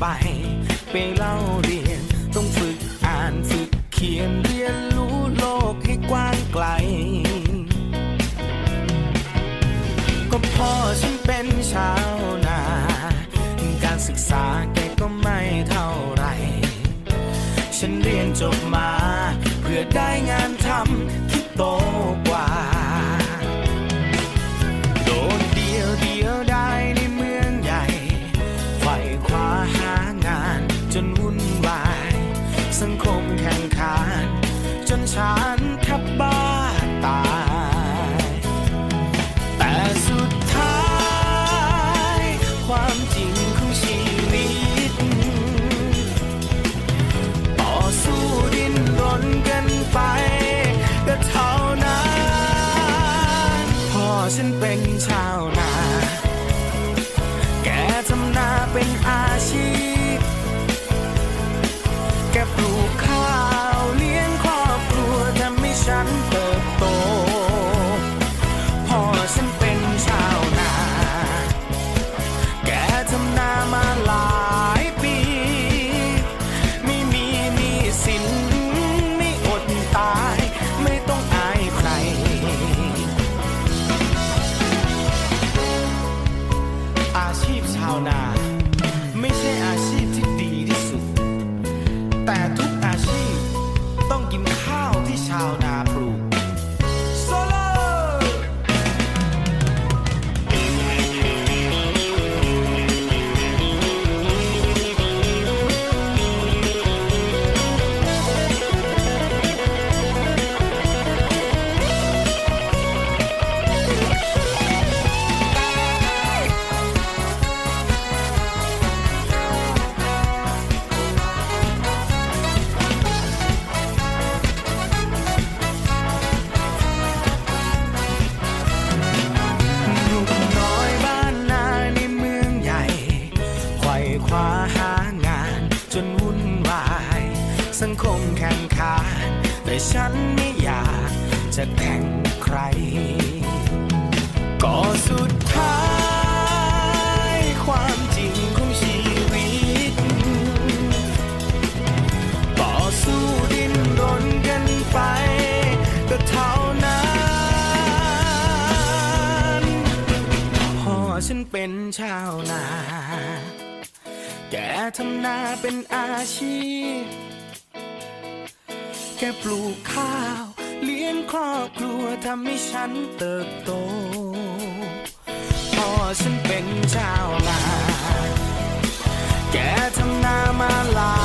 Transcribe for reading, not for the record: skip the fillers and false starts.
ไปเล่าเรียนต้องฝึกอ่านฝึกเขียนเรียนรู้โลกให้กว้างไกลก็พ่อฉันเป็นชาวนาการศึกษาแกก็ไม่เท่าไรฉันเรียนจบมาเพื่อได้งานทำที่โตกว่าโดดเดี่ยวได้ในเมืองใหญ่ไขว่คว้าหางานจนวุ่นวายสังคมแข่งขันจนฉันแทบบ้าตายแต่สุดท้ายความจริงของชีวิตต่อสู้ดิ้นรนกันไปก็เท่านั้นพ่อฉันเป็นชาวนาแกทำนาเป็นอาชีพแกปลูกข้าวเลี้ยงครอบครัวทำให้ฉันเติบโตพ่อฉันเป็นชาวนาแกทำนามาหลายปีไม่มีหนี้สินไม่อดตายไม่ต้องอายใครอาชีพชาวนาไม่ใช่อาชีพที่ดีที่สุดแต่ทุกอาชีพต้องกินข้าวที่ชาวนาปลูกโซโลจนวุ่นวายสังคมแข่งขันแต่ฉันไม่อยากจะแข่งใครก็สุดท้ายความจริงของชีวิตต่อสู้ดิ้นรนกันไปก็เท่านั้นพ่อฉันเป็นชาวนาแกทำนาเป็นอาชีพแกปลูกข้าวเลี้ยงครอบครัวทำให้ฉันเติบโตพ่อฉันเป็นชาวนาแกทำนามาหลาย